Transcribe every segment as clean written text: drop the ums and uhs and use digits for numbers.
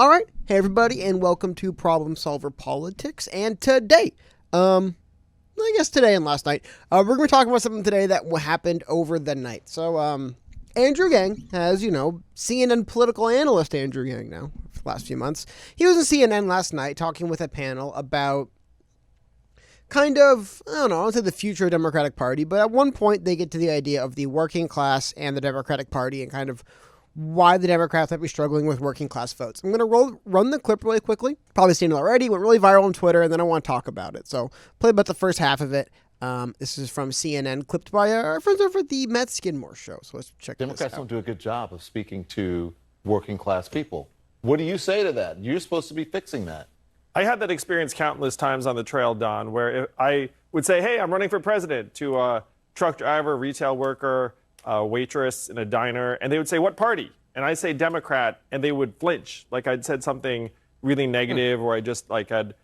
All right, hey everybody, and welcome to Problem Solver Politics. And today, I guess today and last night, we're going to be talking about something today that happened over the night. So, Andrew Yang, as you know, CNN political analyst Andrew Yang now for the last few months, he was on CNN last night talking with a panel about kind of, I don't know, I don't say the future of the Democratic Party, but at one point they get to the idea of the working class and the Democratic Party and kind of why the Democrats might be struggling with working class votes. I'm going to run the clip really quickly. Probably seen it already. Went really viral on Twitter, and then I want to talk about it. So play about the first half of it. This is from CNN, clipped by our friends over at the Matt Skidmore show. So let's check this out. Democrats don't do a good job of speaking to working class people. What do you say to that? You're supposed to be fixing that. I had that experience countless times on the trail, Don, where I would say, hey, I'm running for president to a truck driver, retail worker, a waitress in a diner, and they would say, what party? And I say Democrat, and they would flinch, like I'd said something really negative, or I just had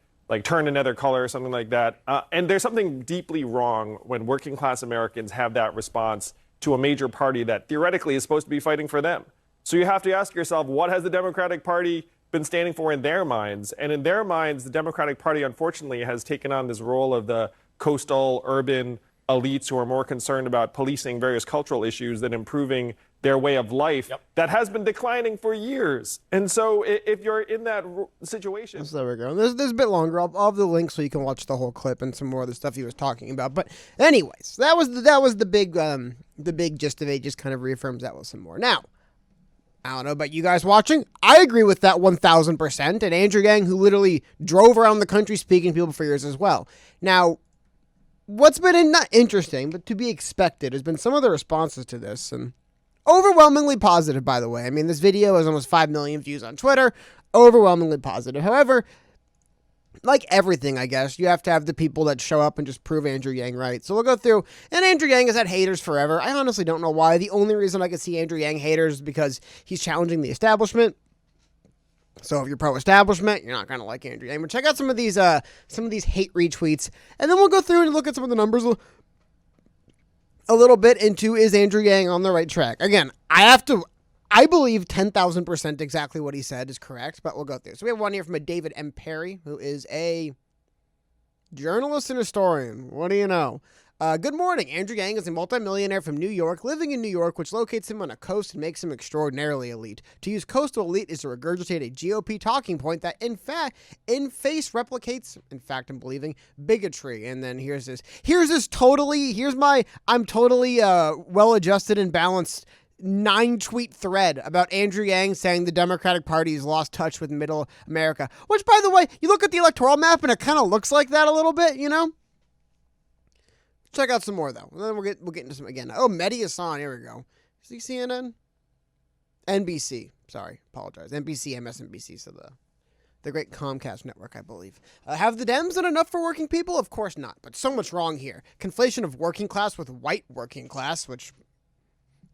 turned another color or something like that. And there's something deeply wrong when working class Americans have that response to a major party that theoretically is supposed to be fighting for them. So you have to ask yourself, what has the Democratic Party been standing for in their minds? And in their minds, the Democratic Party, unfortunately, has taken on this role of the coastal urban elites who are more concerned about policing various cultural issues than improving their way of life that has been declining for years. And so if you're in that situation... So there we go. This is a bit longer. I'll have the link so you can watch the whole clip and some more of the stuff he was talking about. But anyways, that was the big gist of it. Just kind of reaffirms that with some more. Now, I don't know about you guys watching. I agree with that 1,000%. And Andrew Yang, who literally drove around the country speaking to people for years as well. Now, what's been not interesting, but to be expected, has been some of the responses to this, and overwhelmingly positive, by the way. I mean, this video has almost 5 million views on Twitter. Overwhelmingly positive. However, like everything, I guess, you have to have the people that show up and just prove Andrew Yang right. So we'll go through, and Andrew Yang has had haters forever. I honestly don't know why. The only reason I can see Andrew Yang haters is because he's challenging the establishment. So if you're pro-establishment, you're not going to like Andrew Yang. But check out some of these hate retweets, and then we'll go through and look at some of the numbers a little bit into, is Andrew Yang on the right track? Again, I believe 10,000% exactly what he said is correct, but we'll go through. So we have one here from a David M. Perry, who is a journalist and historian. What do you know? Good morning. Andrew Yang is a multimillionaire from New York, living in New York, which locates him on a coast and makes him extraordinarily elite. To use coastal elite is to regurgitate a GOP talking point that, in fact, replicates, in fact, I'm believing, bigotry. And then here's my, I'm totally well-adjusted and balanced 9-tweet thread about Andrew Yang saying the Democratic Party has lost touch with middle America. Which, by the way, you look at the electoral map and it kind of looks like that a little bit, you know? Check out some more, though. And then we'll get into some again. Oh, Mehdi Hassan. Here we go. Is he CNN? NBC. Sorry. Apologize. NBC, MSNBC. So the great Comcast network, I believe. Have the Dems done enough for working people? Of course not. But so much wrong here. Conflation of working class with white working class, which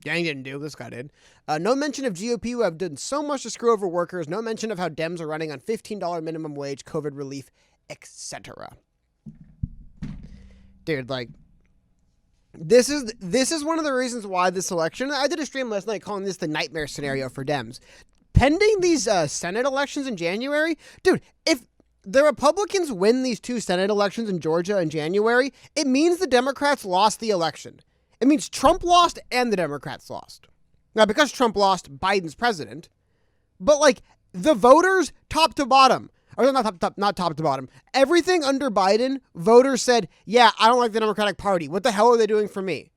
Yang didn't do. This guy did. No mention of GOP who have done so much to screw over workers. No mention of how Dems are running on $15 minimum wage, COVID relief, etc. Dude, This is one of the reasons why this election, I did a stream last night calling this the nightmare scenario for Dems. Pending these Senate elections in January, dude, if the Republicans win these 2 Senate elections in Georgia in January, it means the Democrats lost the election. It means Trump lost and the Democrats lost. Now, because Trump lost, Biden's president, but the voters top to bottom, or not top to bottom. Everything under Biden, voters said, yeah, I don't like the Democratic Party. What the hell are they doing for me?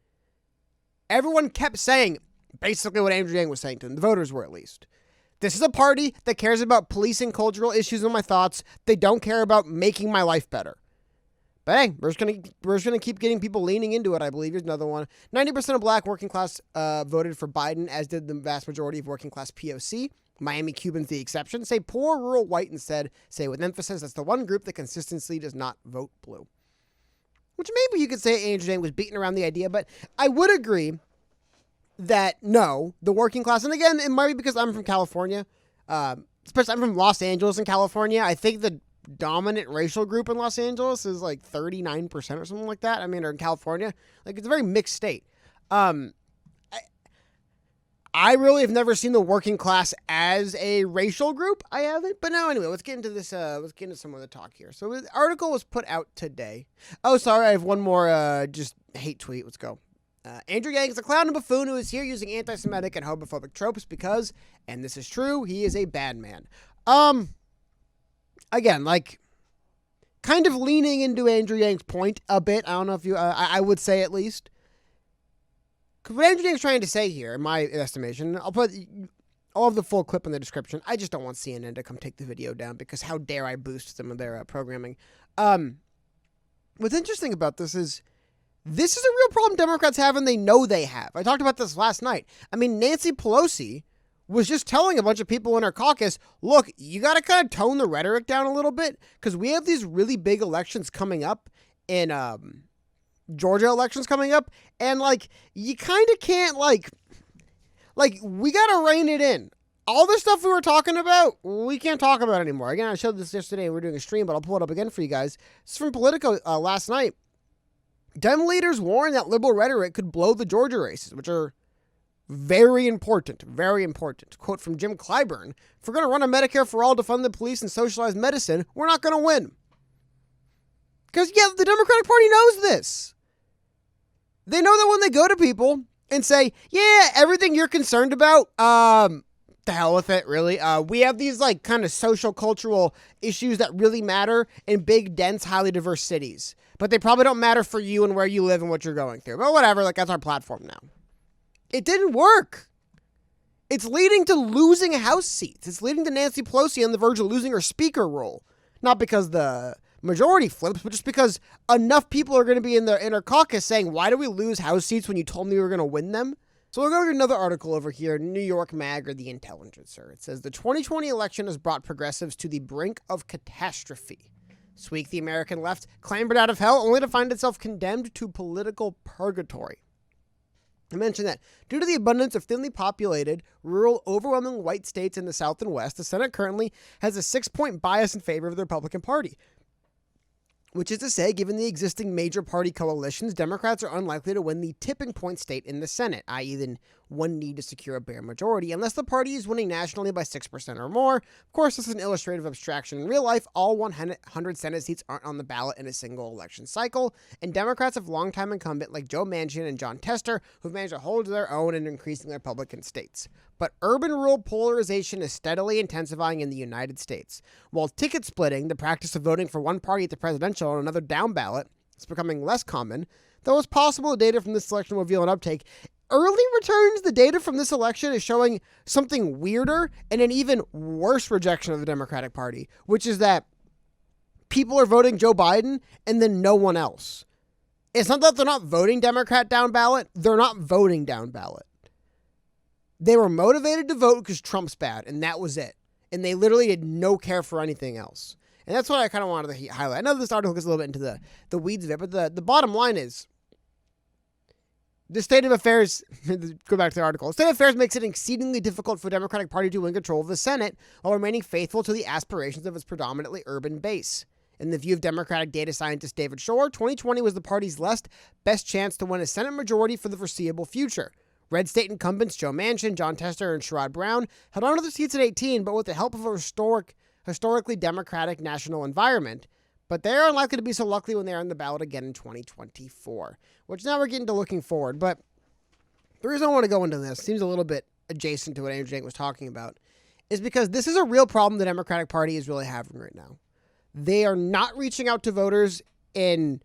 Everyone kept saying basically what Andrew Yang was saying to them. The voters were, at least. This is a party that cares about policing cultural issues and my thoughts. They don't care about making my life better. But hey, we're just gonna keep getting people leaning into it, I believe. Here's another one. 90% of black working class voted for Biden, as did the vast majority of working class POC. Miami Cubans the exception. Say poor rural white instead. Say with emphasis that's the one group that consistently does not vote blue. Which maybe you could say Andrew Yang was beating around the idea, but I would agree that no, the working class, and again, it might be because I'm from California, especially I'm from Los Angeles in California. I think the dominant racial group in Los Angeles is 39% or something like that. I mean, or in California, it's a very mixed state. I really have never seen the working class as a racial group. I haven't. But now, anyway, let's get into this. Let's get into some of the talk here. So the article was put out today. Oh, sorry. I have one more just hate tweet. Let's go. Andrew Yang is a clown and buffoon who is here using anti-Semitic and homophobic tropes because, and this is true, he is a bad man. Again, like, kind of leaning into Andrew Yang's point a bit. I don't know if you, I would say at least. What Andrew Yang's trying to say here, in my estimation, I'll have the full clip in the description. I just don't want CNN to come take the video down because how dare I boost some of their programming. What's interesting about this is a real problem Democrats have and they know they have. I talked about this last night. I mean, Nancy Pelosi was just telling a bunch of people in her caucus, look, you got to kind of tone the rhetoric down a little bit because we have these really big elections coming up in Georgia elections coming up. And like, you kind of can't like we got to rein it in. All the stuff we were talking about, we can't talk about anymore. Again, I showed this yesterday. We were doing a stream, but I'll pull it up again for you guys. This is from Politico last night. Dem leaders warn that liberal rhetoric could blow the Georgia races, which are very important, very important. Quote from Jim Clyburn, if we're going to run a Medicare for all to fund the police and socialized medicine, we're not going to win. Because, yeah, the Democratic Party knows this. They know that when they go to people and say, yeah, everything you're concerned about, the hell with it, really. We have these, like, kind of social, cultural issues that really matter in big, dense, highly diverse cities. But they probably don't matter for you and where you live and what you're going through. But whatever, like, that's our platform now. It didn't work. It's leading to losing House seats. It's leading to Nancy Pelosi on the verge of losing her speaker role. Not because the majority flips, but just because enough people are going to be in her caucus saying, why do we lose House seats when you told me we were going to win them? So we'll go to another article over here, New York Mag or The Intelligencer. It says, the 2020 election has brought progressives to the brink of catastrophe. This week, the American left clambered out of hell only to find itself condemned to political purgatory. I mentioned that due to the abundance of thinly populated, rural, overwhelming white states in the South and West, the Senate currently has a 6-point bias in favor of the Republican Party. Which is to say, given the existing major party coalitions, Democrats are unlikely to win the tipping point state in the Senate, i.e. the one need to secure a bare majority, unless the party is winning nationally by 6% or more. Of course, this is an illustrative abstraction. In real life, all 100 Senate seats aren't on the ballot in a single election cycle, and Democrats have longtime incumbent like Joe Manchin and Jon Tester who've managed to hold their own in increasingly Republican states. But urban-rural polarization is steadily intensifying in the United States. While ticket splitting, the practice of voting for one party at the presidential and another down ballot, is becoming less common, though it's possible the data from this election will reveal an uptake. Early returns, the data from this election is showing something weirder and an even worse rejection of the Democratic Party, which is that people are voting Joe Biden and then no one else. It's not that they're not voting Democrat down ballot. They're not voting down ballot. They were motivated to vote because Trump's bad, and that was it. And they literally had no care for anything else. And that's what I kind of wanted to highlight. I know this article gets a little bit into the weeds of it, but the bottom line is, the state of affairs, go back to the article, the state of affairs makes it exceedingly difficult for the Democratic Party to win control of the Senate while remaining faithful to the aspirations of its predominantly urban base. In the view of Democratic data scientist David Shore, 2020 was the party's best chance to win a Senate majority for the foreseeable future. Red state incumbents Joe Manchin, Jon Tester, and Sherrod Brown held on to their seats at 18, but with the help of a historically Democratic national environment. But they are unlikely to be so lucky when they are on the ballot again in 2024. Which now we're getting to looking forward. But the reason I want to go into this seems a little bit adjacent to what Andrew Yang was talking about, is because this is a real problem the Democratic Party is really having right now. They are not reaching out to voters in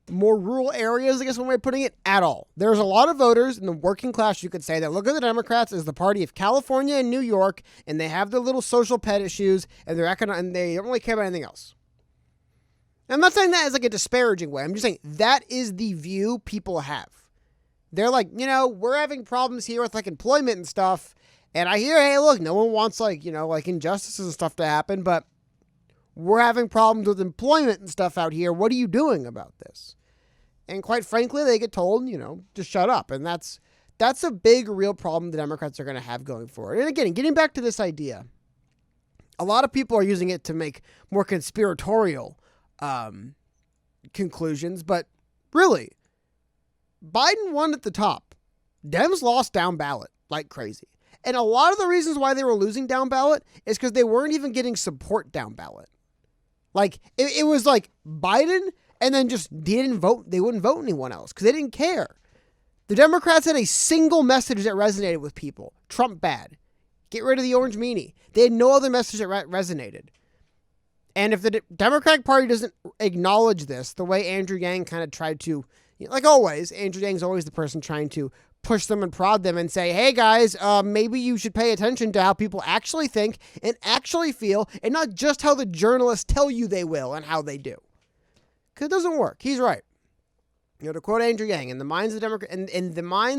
more rural areas, I guess one way of putting it, at all. There's a lot of voters in the working class, you could say, that look at the Democrats as the party of California and New York, and they have their little social pet issues, and and they don't really care about anything else. I'm not saying that as like a disparaging way. I'm just saying that is the view people have. They're like, we're having problems here with like employment and stuff, and I hear, hey, look, no one wants like injustices and stuff to happen, but we're having problems with employment and stuff out here. What are you doing about this? And quite frankly, they get told, just shut up. And that's a big, real problem the Democrats are going to have going forward. And again, getting back to this idea, a lot of people are using it to make more conspiratorial conclusions. But really, Biden won at the top. Dems lost down ballot. like crazy. And a lot of the reasons why they were losing down ballot is because they weren't even getting support down ballot. Like, it was like Biden and then just didn't vote. They wouldn't vote anyone else because they didn't care. The Democrats had a single message that resonated with people. Trump bad. Get rid of the orange meanie. They had no other message that resonated. And if the Democratic Party doesn't acknowledge this, the way Andrew Yang kind of tried to, like always, Andrew Yang's always the person trying to push them and prod them and say, hey guys, maybe you should pay attention to how people actually think and actually feel and not just how the journalists tell you they will and how they do. Because it doesn't work. He's right. To quote Andrew Yang, in the minds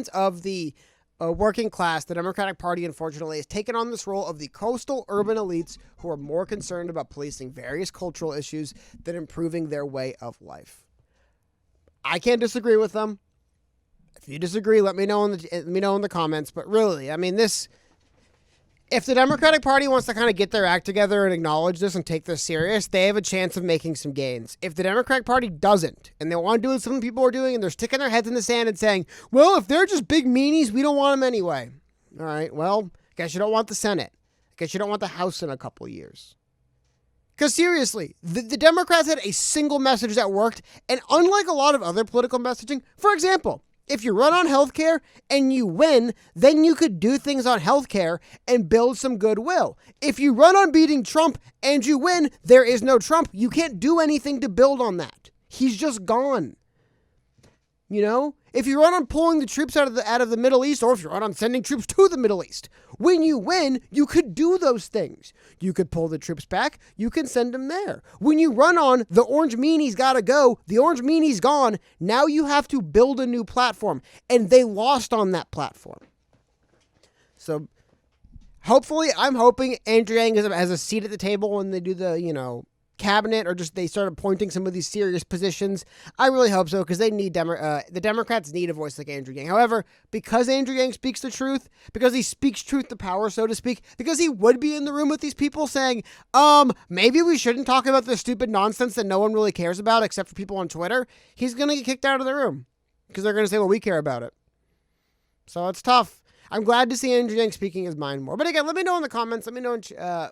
of the working class, the Democratic Party, unfortunately, has taken on this role of the coastal urban elites who are more concerned about policing various cultural issues than improving their way of life. I can't disagree with them. If you disagree, let me know in the comments. But really, I mean, if the Democratic Party wants to kind of get their act together and acknowledge this and take this serious, they have a chance of making some gains. If the Democratic Party doesn't, and they want to do what some people are doing, and they're sticking their heads in the sand and saying, well, if they're just big meanies, we don't want them anyway. All right, well, I guess you don't want the Senate. I guess you don't want the House in a couple years. Because seriously, the Democrats had a single message that worked, and unlike a lot of other political messaging, for example, if you run on healthcare and you win, then you could do things on healthcare and build some goodwill. If you run on beating Trump and you win, there is no Trump. You can't do anything to build on that. He's just gone. If you run on pulling the troops out of the Middle East, or if you run on sending troops to the Middle East, when you win, you could do those things. You could pull the troops back. You can send them there. When you run on the orange meanie's got to go, the orange meanie's gone. Now you have to build a new platform, and they lost on that platform. So hopefully, I'm hoping Andrew Yang has a seat at the table when they do the, cabinet, or just they start appointing some of these serious positions. I really hope so, because they need the Democrats need a voice like Andrew Yang. However, because Andrew Yang speaks the truth, because he speaks truth to power, so to speak, because he would be in the room with these people saying, maybe we shouldn't talk about this stupid nonsense that no one really cares about except for people on Twitter, he's going to get kicked out of the room because they're going to say, well, we care about it. So it's tough. I'm glad to see Andrew Yang speaking his mind more. But again, let me know in the comments. Let me know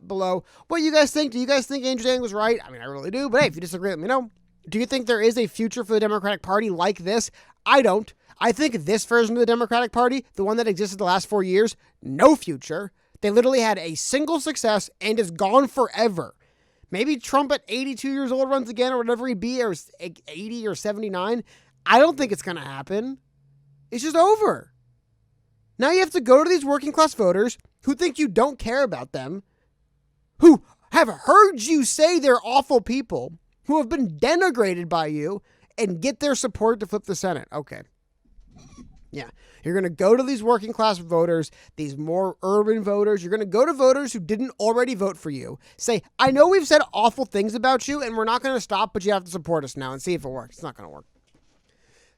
below what you guys think. Do you guys think Andrew Yang was right? I mean, I really do. But hey, if you disagree, let me know. Do you think there is a future for the Democratic Party like this? I don't. I think this version of the Democratic Party, the one that existed the last 4 years, no future. They literally had a single success and is gone forever. Maybe Trump at 82 years old runs again, or whatever he'd be, or 80 or 79. I don't think it's going to happen. It's just over. Now you have to go to these working class voters who think you don't care about them, who have heard you say they're awful people, who have been denigrated by you, and get their support to flip the Senate. Okay. Yeah. You're going to go to these working class voters, these more urban voters. You're going to go to voters who didn't already vote for you. Say, I know we've said awful things about you, and we're not going to stop, but you have to support us now and see if it works. It's not going to work.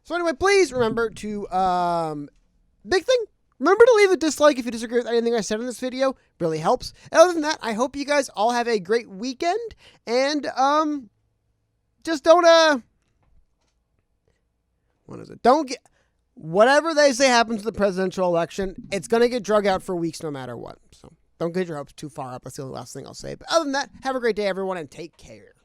So anyway, please remember to, big thing. Remember to leave a dislike if you disagree with anything I said in this video. Really helps. Other than that, I hope you guys all have a great weekend. And, just don't, whatever they say happens to the presidential election, it's going to get drug out for weeks no matter what. So don't get your hopes too far up. That's the only last thing I'll say. But other than that, have a great day, everyone, and take care.